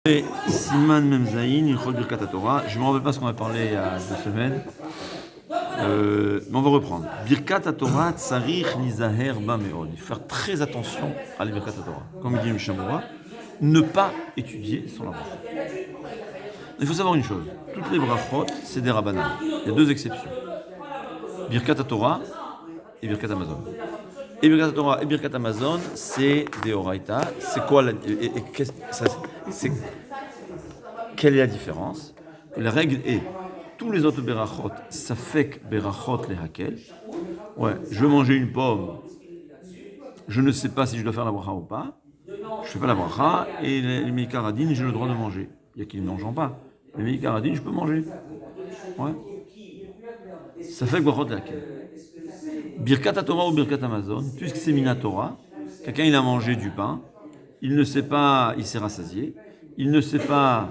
Et Siman Memzaïn, Ilchot Birkat Torah. Je ne me rappelle pas ce qu'on a parlé il y a 2 semaines, mais on va reprendre. Birkat Torah, Tsarich Nizaher Ba Meod. Il faut faire très attention à la Birkat Torah. Comme dit Mishamura, ne pas étudier sans la bracha. Il faut savoir une chose, toutes les brachot, c'est des rabbanan. Il y a 2 exceptions. Birkat Torah et Birkat Amazon. Et Birkat Torah et Birkat Amazon, c'est des Oraita. C'est quoi quelle est la différence? La règle est, tous les autres berachot, ça fait que berachot les hakel. Ouais, je veux manger une pomme, je ne sais pas si je dois faire la bracha ou pas. Je fais pas la bracha, et les meikaradines, j'ai le droit de manger. Il y a qui ne mangent pas. Les meikaradines, je peux manger. Ouais. Ça fait que berachot les hakel. Birkat Torah ou Birkat Amazon, puisque c'est Mina Torah, quelqu'un il a mangé du pain, il ne sait pas, il s'est rassasié, il ne sait pas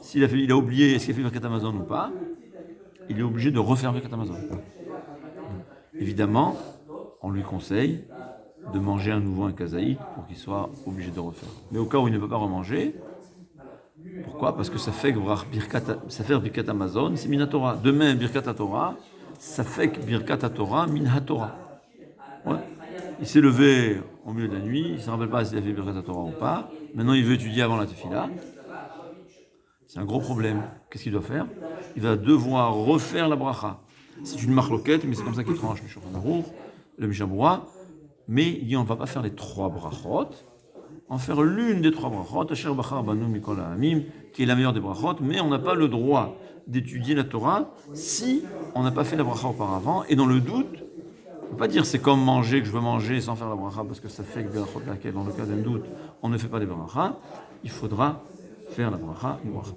s'il a oublié est-ce qu'il a fait Birkat Amazon ou pas, il est obligé de refaire Birkat Amazon. Évidemment, on lui conseille de manger à nouveau un kazaït pour qu'il soit obligé de refaire. Mais au cas où il ne peut pas remanger, pourquoi? Parce que ça fait Birkat Amazon, c'est Mina Torah. Demain, Birkat Torah, ça fait que Birkat Torah, Minha Torah. Ouais. Il s'est levé au milieu de la nuit, il ne se rappelle pas s'il a fait Birkat Torah ou pas. Maintenant, il veut étudier avant la tefila. C'est un gros problème. Qu'est-ce qu'il doit faire? Il va devoir refaire la bracha. C'est une marloquette, mais c'est comme ça qu'il tranche le Mishabura. Mais il dit on ne va pas faire les 3 brachot, on va faire l'une des 3 brachot, Asher Bachar Banu Mikol Ha'amim, qui est la meilleure des brachot, mais on n'a pas le droit d'étudier la Torah si on n'a pas fait la bracha auparavant. Et dans le doute, on ne peut pas dire c'est comme manger, que je veux manger sans faire la bracha, parce que ça fait que brachot laquelle, dans le cas d'un doute, on ne fait pas les brachas. Il faudra faire la bracha, une bracha.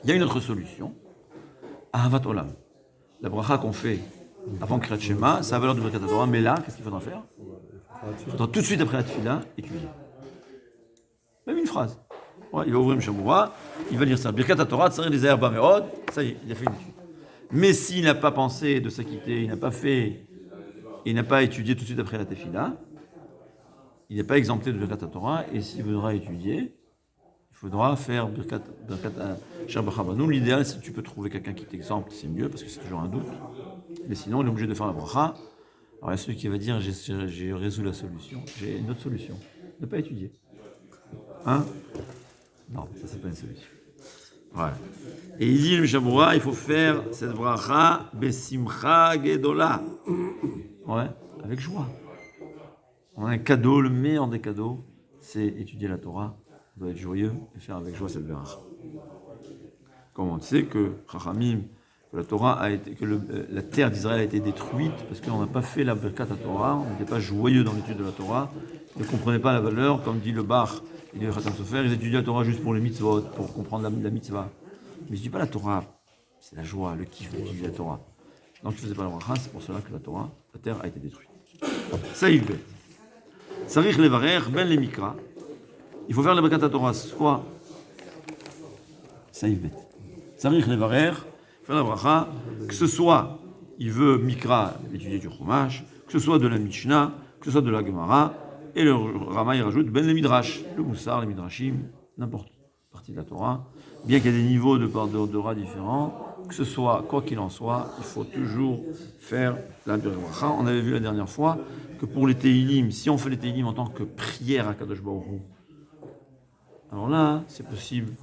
Il y a une autre solution, Ahavat Olam. La bracha qu'on fait avant Kriyat Shema, ça a valeur de Birkat Torah, mais là, qu'est-ce qu'il faudra faire? Il faudra tout de suite après la tefila étudier. Même une phrase. Ouais, il va ouvrir Mishamura, il va lire ça. Birkat Torah, Tsarich Nizaher Ba Meod, ça y est, il a fait une étude. Mais s'il n'a pas pensé de s'acquitter, il n'a pas fait, il n'a pas étudié tout de suite après la tefila, il n'est pas exempté de Birkat Torah, et s'il voudra étudier, il faudra faire Birkat Asher Bachar Banu. L'idéal, c'est que tu peux trouver quelqu'un qui t'exemple, c'est mieux, parce que c'est toujours un doute. Mais sinon, il est obligé de faire la bracha. Alors, il y a celui qui va dire j'ai résolu la solution. J'ai une autre solution. Ne pas étudier. Hein? Non, ça, c'est pas une solution. Voilà. Et il dit, le Mishabura, il faut faire cette bracha besimcha gedola. Ouais, avec joie. On a un cadeau, le meilleur des cadeaux, c'est étudier la Torah. On doit être joyeux et faire avec joie cette bracha. Comme on sait que Chachamim, que la Torah a été, que la terre d'Israël a été détruite parce qu'on n'a pas fait la Birkat Torah, on n'était pas joyeux dans l'étude de la Torah, ils ne comprenaient pas la valeur, comme dit le Bach et le Khatam Sofer, ils étudient la Torah juste pour les mitzvot, pour comprendre la mitzvah. Mais ils ne disent pas la Torah, c'est la joie, le kiff d'étudier la Torah. Donc ils ne faisaient pas la bracha, c'est pour cela que la Torah, la terre a été détruite. Ça y est. Sarich levarer ben le mikra. Il faut faire la Birkat Torah soit ça y est. Sarich levarer, faire la bracha, que ce soit, il veut Mikra, étudier du Chumash, que ce soit de la Mishnah, que ce soit de la Gemara, et le Rama il rajoute Ben le Midrash, le Moussar, les Midrashim, n'importe partie de la Torah, bien qu'il y ait des niveaux de Torah différents, que ce soit, quoi qu'il en soit, il faut toujours faire la bracha. On avait vu la dernière fois que pour les Teilim, si on fait les Teilim en tant que prière à Kadosh Baruch Hu, alors là, c'est possible.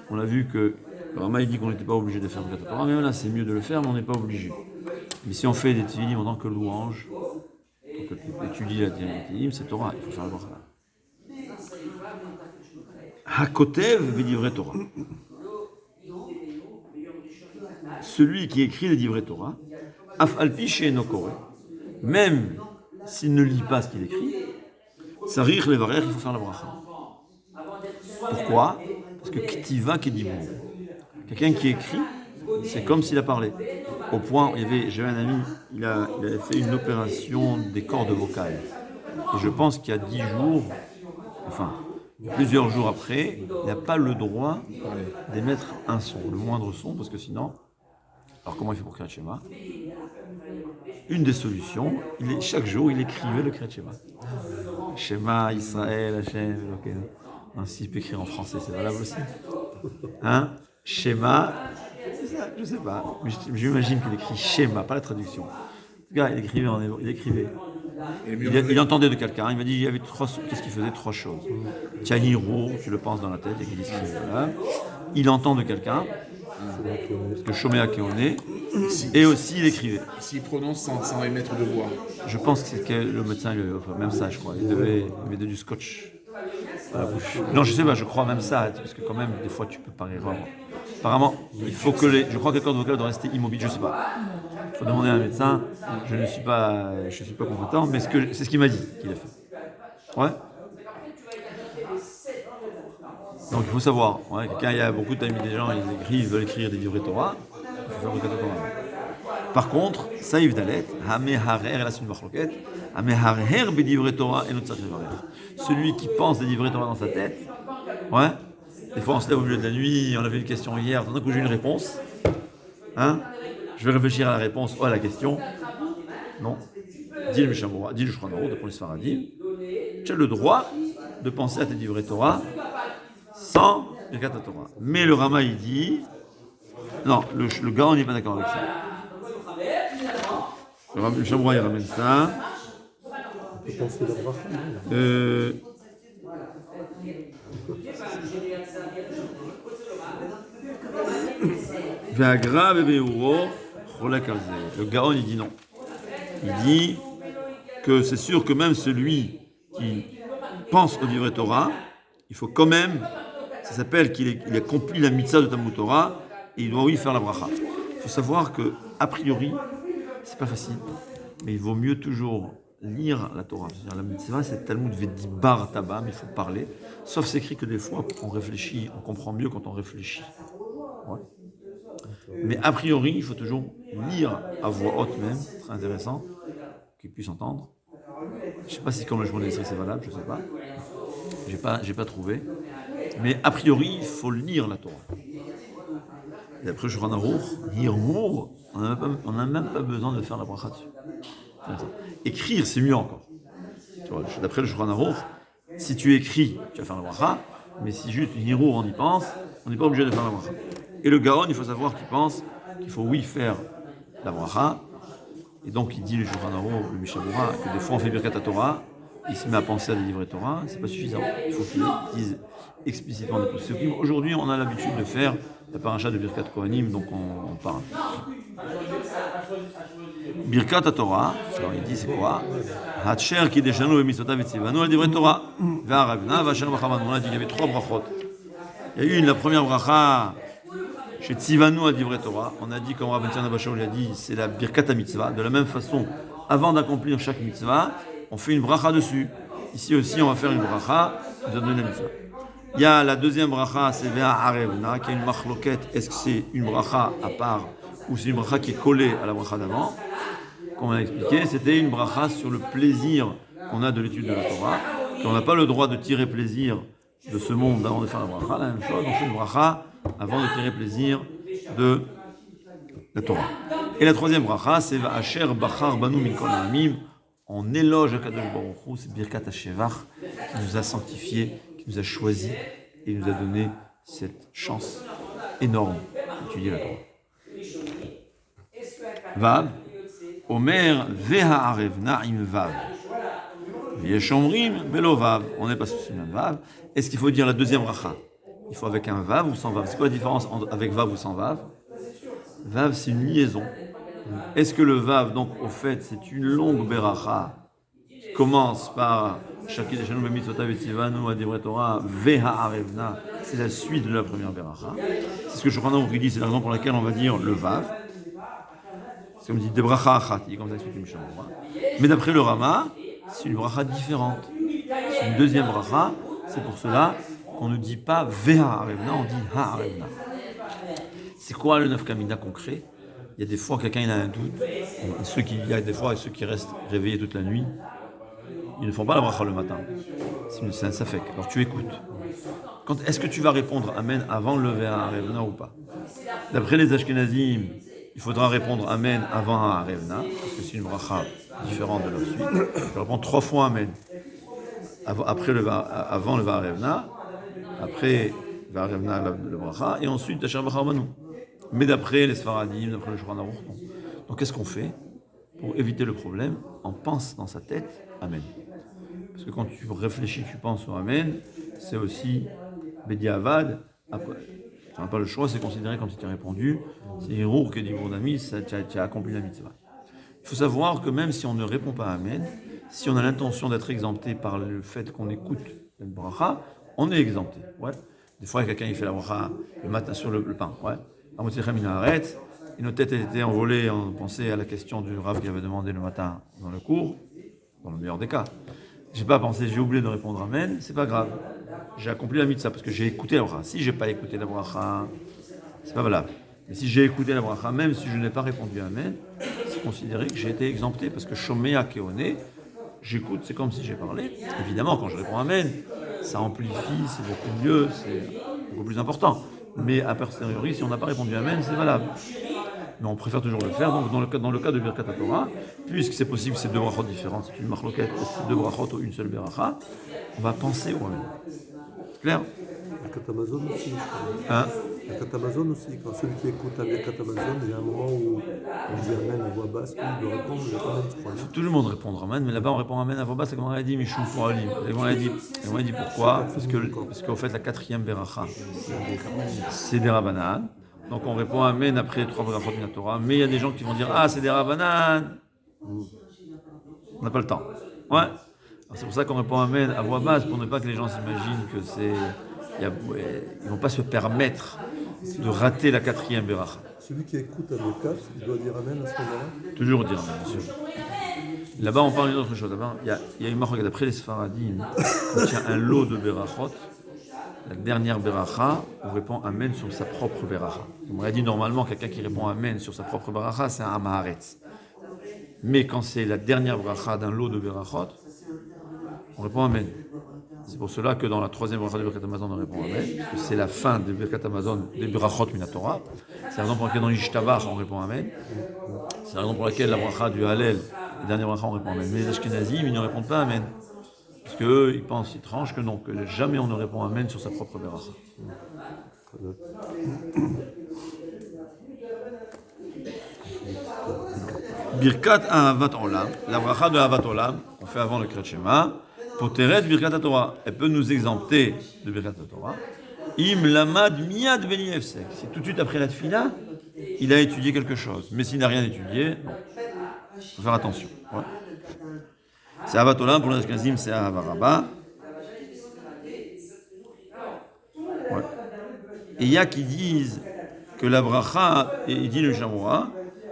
On a vu que le Rama il dit qu'on n'était pas obligé de faire le Birkat Torah, mais là c'est mieux de le faire, mais on n'est pas obligé. Mais si on fait des Teilim en tant que louange, donc étudier la Teilim, c'est Torah, il faut faire le bracha. Hakotev v'divrei Torah. Celui qui écrit les divrei Torah, af alpi she'eno koreh, même s'il ne lit pas ce qu'il écrit, sarich levarer, il faut faire la bracha. Pourquoi? Parce que ktiva kedibur. Quelqu'un qui écrit, c'est comme s'il a parlé. Au point, j'avais un ami, il avait fait une opération des cordes vocales. Et je pense qu'il y a 10 jours, enfin, plusieurs jours après, il n'a pas le droit d'émettre un son, le moindre son, parce que sinon, alors comment il fait pour Kriyat Shema? Une des solutions, chaque jour, il écrivait le Kriyat Shema. Shema, Israël, Hashem, Elokeinu. Ainsi, il peut écrire en français, c'est valable aussi. Hein? Schéma, c'est ça, je sais pas. Mais j'imagine qu'il écrit schéma, pas la traduction. Le gars, il écrivait en hébreu, il écrivait. Il entendait de quelqu'un, il m'a dit il y avait qu'est-ce qu'il faisait? Trois choses. Tiahiro, tu le penses dans la tête, et qu'il écrivait là. Il entend de quelqu'un, le Shoméa Keoné, et aussi il écrivait. S'il prononce sans émettre de voix. Je pense que c'est que le médecin, même ça, je crois, il mettait du scotch à la bouche. Non, je sais pas, je crois même ça, parce que quand même, des fois, tu peux par erreur. Apparemment, il faut que je crois que les cordes vocales doivent rester immobiles, je sais pas. Il faut demander à un médecin, je ne suis pas compétent, mais c'est ce qu'il m'a dit qu'il a fait. Ouais. Donc il faut savoir, ouais, quand il y a beaucoup des gens, ils veulent écrire des livrets Torah, il faut faire le Torah. Par contre, Saïf Dalet, Hameharer, là c'est une marloquette, Hameharer b'divrei Torah et notre celui qui pense des livrets Torah dans sa tête, ouais, des fois on se lève au milieu de la nuit, on avait une question hier, d'un coup j'ai une réponse, hein, je vais réfléchir à la réponse ou à la question, non, dit le Mishamoura, dit le Shulchan Aruch, d'après les Sfaradim, tu as le droit de penser à tes livrets Torah sans Birkat Torah. Mais le Rama il dit, non, le gars on n'est pas d'accord avec ça. Le Mishamoura il ramène ça. On peut penser la bracha. Le Gaon il dit non. Il dit que c'est sûr que même celui qui pense au livret Torah, il faut quand même, ça s'appelle qu'il accomplit la mitzvah de Talmud Torah et il doit oui faire la bracha. Il faut savoir que a priori, c'est pas facile, mais il vaut mieux toujours lire la Torah. C'est-à-dire la mitzvah, c'est Talmud Vedi Bar Tabam, il faut parler. Sauf c'est écrit que des fois, on réfléchit, on comprend mieux quand on réfléchit. Ouais. Mais a priori, il faut toujours lire à voix haute même, très intéressant, qu'ils puissent entendre. Je ne sais pas si comme le journal d'Israël c'est valable, je ne sais pas. J'ai pas trouvé. Mais a priori, il faut lire la Torah. Et après, je rends Hirmour, on n'a même pas besoin de faire la bracha dessus. Écrire, c'est mieux encore. Tu vois, d'après le Shulchan Aruch, si tu écris, tu vas faire la bracha, mais si juste une hirour, on y pense, on n'est pas obligé de faire la bracha. Et le Gaon, il faut savoir qu'il pense qu'il faut oui faire la bracha. Et donc il dit le Shulchan Aruch, le Mishamoura, que des fois on fait Birkat Torah, il se met à penser à des livrets Torah, c'est pas suffisant. Il faut qu'il dise explicitement des choses. Aujourd'hui, on a l'habitude de faire la paracha de Birkat Kohanim, donc on parle. Birkat Torah, alors il dit c'est quoi? Hatcher qui déchanu et misotav et tzivanu al divrei Torah. Ve'aravna v'asher b'chavan. On a dit qu'il y avait trois brachot. Il y a eu la première bracha chez Tzivanu al divrei Torah. On a dit, comme Rabbi Tzana Bashaul a dit, c'est la Birkat mitzvah. De la même façon, avant d'accomplir chaque mitzvah, on fait une bracha dessus. Ici aussi, on va faire une bracha de la mitzvah. Il y a la deuxième bracha, c'est Ve'arevna, qui est une machloket. Est-ce que c'est une bracha à part ou c'est une bracha qui est collée à la bracha d'avant? Comme on a expliqué, c'était une bracha sur le plaisir qu'on a de l'étude de la Torah, qu'on n'a pas le droit de tirer plaisir de ce monde avant de faire la bracha. La même chose, on fait une bracha avant de tirer plaisir de la Torah. Et la troisième bracha, c'est Va'asher bachar banu mikol ha'amim. On éloge Akadosh Baruch Hu, c'est Birkat HaShevach qui nous a sanctifiés, qui nous a choisis et nous a donné cette chance énorme d'étudier la Torah. Vav, Omer Ve'ha'arevna im Vav. Yeshomrim Belo Vav. On n'est pas sur une Vav. Est-ce qu'il faut dire la deuxième bracha? Il faut avec un Vav ou sans Vav? C'est quoi la différence avec Vav ou sans Vav? Vav, c'est une liaison. Est-ce que le Vav, donc, au fait, c'est une longue beracha qui commence par Shaki Deshanu Bemitzvotav et Tzivanu Adivrei Torah Ve'ha'arevna? C'est la suite de la première beracha. C'est ce que Shulchan Aruch dit, c'est la raison pour laquelle on va dire le Vav. C'est comme on dit de bracha achat, comme ça explique le Mishamoura. Mais d'après le Rama, c'est une bracha différente. C'est une deuxième bracha. C'est pour cela qu'on ne dit pas Ve'ha'arevna, on dit Ha'arevna. C'est quoi le nafkamina concret? Il y a des fois, quelqu'un il a un doute. Il y a des fois ceux qui restent réveillés toute la nuit, ils ne font pas la bracha le matin. C'est un safek. Alors tu écoutes. Est-ce que tu vas répondre Amen avant le Ve'ha'arevna ou pas? D'après les Ashkenazim, il faudra répondre Amen avant Ha'arevna, parce que c'est une bracha différente de la suite. Je réponds 3 fois Amen avant le Ha'arevna, Après, va revenir le bracha, et ensuite, Asher Bacharmanu. Mais d'après les Sfaradim, d'après le Shulchan Aruch, non. Donc qu'est-ce qu'on fait pour éviter le problème? On pense dans sa tête Amen. Parce que quand tu réfléchis, tu penses au Amen, c'est aussi Bediavad. Après, tu n'as pas le choix, c'est considéré comme si tu as répondu. C'est Hirour qui dit mon ami, tu as accompli la mitzvah. Il faut savoir que même si on ne répond pas Amen, si on a l'intention d'être exempté par le fait qu'on écoute le bracha, on est exempté. Ouais. Des fois, quelqu'un il fait la bracha le matin sur le pain. Ouais. Arrête. Et nos têtes étaient envolées, on pensait à la question du Rav qui avait demandé le matin dans le cours, dans le meilleur des cas. J'ai pas pensé, j'ai oublié de répondre Amen, c'est pas grave. J'ai accompli la mitzvah parce que j'ai écouté la bracha. Si j'ai pas écouté la bracha, c'est pas valable. Mais si j'ai écouté la bracha, même si je n'ai pas répondu Amen, c'est considéré que j'ai été exempté parce que Shomea Keone, j'écoute, c'est comme si j'ai parlé. Évidemment, quand je réponds Amen, ça amplifie, c'est beaucoup mieux, c'est beaucoup plus important. Mais a posteriori, si on n'a pas répondu Amen, c'est valable. Mais on préfère toujours le faire. Donc, dans le cas de Birkat Torah, puisque c'est possible que c'est deux brachot différentes, c'est une marloquette, c'est deux brachot ou une seule beracha, on va penser au Amen. C'est clair? La Katamazon aussi, je crois. Hein? La Katamazon aussi, quand celui qui écoute la Katamazon, il y a un moment où on dit Amen à voix basse, puis il doit répondre, il Amen, je crois. Il faut tout le monde répondre Amen, mais là-bas on répond Amen à voix basse, c'est comme on a dit Mishum pour Ali. Et on a dit pourquoi? Parce qu'en fait la quatrième beracha, c'est des Rabbanan. Donc on répond Amen après les trois brachot de la Torah, mais il y a des gens qui vont dire c'est des Rabbanan. On n'a pas le temps. Ouais. Alors, c'est pour ça qu'on répond Amen à voix basse, pour ne pas que les gens s'imaginent que c'est. Ils ne vont pas se permettre de rater la quatrième beracha. Celui qui écoute à Birkat, il doit dire Amen à ce moment-là. Toujours dire Amen, bien sûr. Là-bas, on parle d'une autre chose. Là-bas, il y a une marque d'après les Sfaradim, quand il y a un lot de berachot, la dernière beracha, on répond Amen sur sa propre beracha. On aurait dit normalement, quelqu'un qui répond Amen sur sa propre beracha, c'est un Amaharetz. Mais quand c'est la dernière beracha d'un lot de berachot, on répond Amen. C'est pour cela que dans la troisième bracha de Birkat Hamazon, on répond Amen, parce que c'est la fin de Birkat Hamazon, des berachot minatora. C'est la raison pour laquelle dans l'Ishtabach, on répond Amen. C'est la raison pour laquelle la bracha du Hallel, la dernière bracha, on répond Amen. Mais les Ashkenazim, ils ne répondent pas Amen. Parce qu'eux, ils pensent, ils tranchent que non, que jamais on ne répond Amen sur sa propre beracha. Birkat Ahavat Olam, la bracha de Ahavat Olam, on fait avant le Kriyat Shema, pour Teret Birkat Torah, elle peut nous exempter de Birkat Torah. Im lamad miyad beni efsek. Si tout de suite après la tefila, il a étudié quelque chose. Mais s'il n'a rien étudié, non. Il faut faire attention. Ouais. C'est Ahavat Olam, pour les Ashkenazim, c'est Ahava Rabba. Ouais. Et il y a qui disent que la bracha, et il dit le Shamura,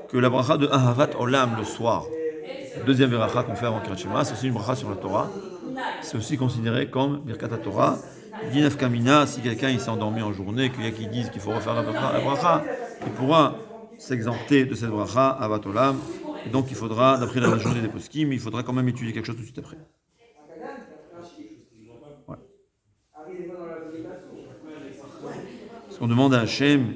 que la bracha de Ahavat Olam le soir, deuxième bracha qu'on fait avant Kriyat Shema, c'est aussi une bracha sur la Torah. C'est aussi considéré comme Birkat Torah. Dinaf Kamina, si quelqu'un il s'est endormi en journée, qu'il y a qui disent qu'il faut refaire la bracha, il pourra s'exempter de cette bracha Ahavat Olam. Et donc il faudra, d'après la journée des poskim, il faudra quand même étudier quelque chose tout de suite après. Ouais. Parce qu'on demande à Hachem,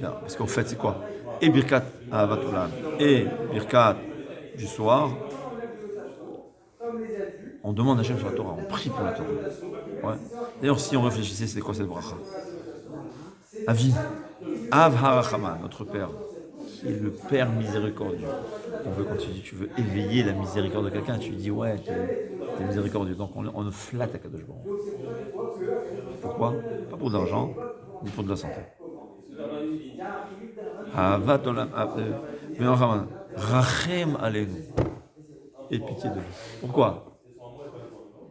parce qu'en fait c'est quoi? Et Birkat Ahavat Olam et Birkat du soir, on demande à Hachem sur la Torah, on prie pour la Torah. Ouais. D'ailleurs, si on réfléchissait, c'est quoi cette bracha? Avi, Av Harachama, notre Père, qui est le Père miséricordieux. Quand tu veux éveiller la miséricorde de quelqu'un, tu lui dis ouais, t'es miséricordieux. Donc on flatte à Kadosh Baruch. Pourquoi? Pas pour de l'argent, mais pour de la santé. Ahavat Olam, Rachem Aleinu. Et pitié de nous. Pourquoi?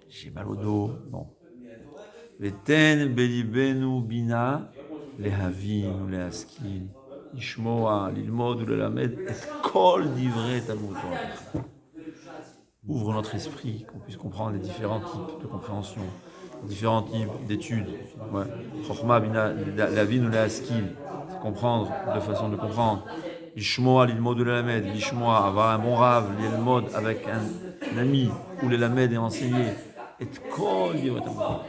J'ai mal au dos. Non. Veten belibenu bina lehavin ou lehaskil ishmoa lilmod ou lelamed et kol divrei Talmud Torah. Ouvre notre esprit, qu'on puisse comprendre les différents types de compréhension, les différents types d'études. Ouais. Chochma bina lehavin ou lehaskil, c'est comprendre de façon de comprendre. Ishmoa lilmod ou lelamed, l'ishmoa avoir un bon rave, l'ilmod avec un ami ou lelamed et enseigner. Et kol divrei Talmud Torah.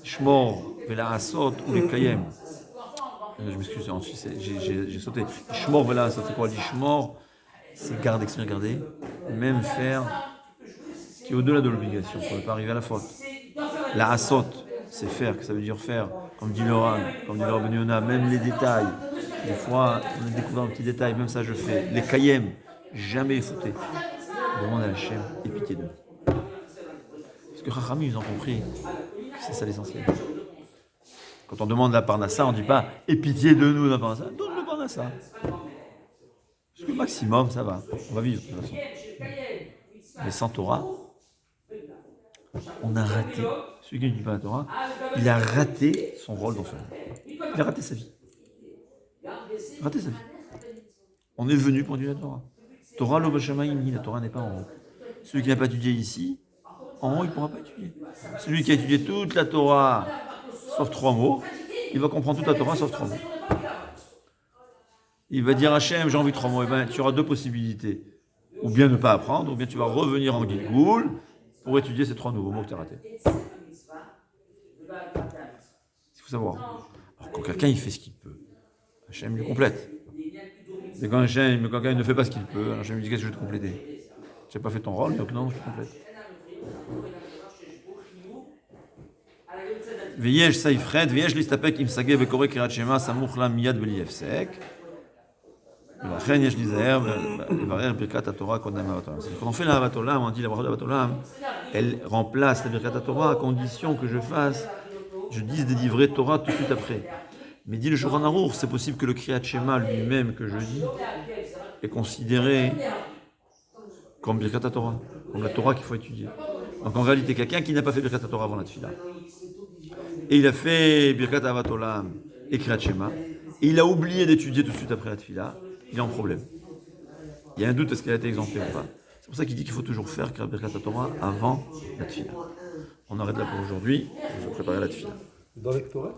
Shmor, Vela Asot ou les Kayem. Je m'excuse, j'ai sauté. Shmor, Vela Asot, c'est quoi? L'Ishmor, c'est garder, garder, même faire ce qui est au-delà de l'obligation, pour ne pas arriver à la faute. La Asot, c'est faire, que ça veut dire faire, comme dit Laurent, comme dit Laurent Ben Yonah, même les détails. Des fois, on a découvert un petit détail, même ça je fais. Les kayem, jamais foutés. Demande à Hachem, aie pitié d'eux. Parce que Chachamim, ils ont compris que c'est ça l'essentiel. Quand on demande la parnassa, on ne dit pas aie pitié de nous la parnassa, donne le parnassa. Parce que maximum, ça va. On va vivre de toute façon. Mais sans Torah, on a raté. Celui qui ne dit pas la Torah, il a raté son rôle dans ce monde. Il a raté sa vie. Il a raté sa vie. On est venu pour dire la Torah. Torah lo b'shamayim, la Torah n'est pas en haut. Celui qui n'a pas étudié ici, en haut, il ne pourra pas étudier. Celui qui a étudié toute la Torah, sauf 3 mots, il va comprendre toute la Torah, sauf 3 mots. Il va dire Hachem, j'ai envie de 3 mots. Eh bien, tu auras 2 possibilités. Ou bien ne pas apprendre, ou bien tu vas revenir en Gilgoul pour étudier ces 3 nouveaux mots que tu as ratés. Il faut savoir. Alors, quand quelqu'un il fait ce qu'il peut, Hachem lui complète. Mais quand quelqu'un ne fait pas ce qu'il peut, Hachem lui dit qu'est-ce que je vais te compléter? Tu n'as pas fait ton rôle, donc non, je te complète. ויש סעיף ח' ויש להסתפק עם סגה וקורא קריאת שמע סמוך לה מיד בלי הפסק. ולכן יש להיזהר ולברר ברכת התורה קודם אהבת עולם. Quand on fait la Ahavat Olam, on dit la bracha de Ahavat Olam, elle remplace la Birkat Torah à condition que je dise des livrets Torah tout de suite après. Mais dit le Shulchan Aruch, c'est possible que le Kriyat Shema lui-même que je dis est considéré comme Birkat Torah, comme la Torah qu'il faut étudier. Donc en réalité, quelqu'un qui n'a pas fait Birkat Torah avant la Tfila, et il a fait Birkat Ahavat Olam et Kriyat Shema, et il a oublié d'étudier tout de suite après la Tfila, il est en problème. Il y a un doute, est-ce qu'elle a été exemptée ou pas? C'est pour ça qu'il dit qu'il faut toujours faire Birkat Torah avant la Tfila. On arrête là pour aujourd'hui, il faut préparer la Tfila. Dans les Torah,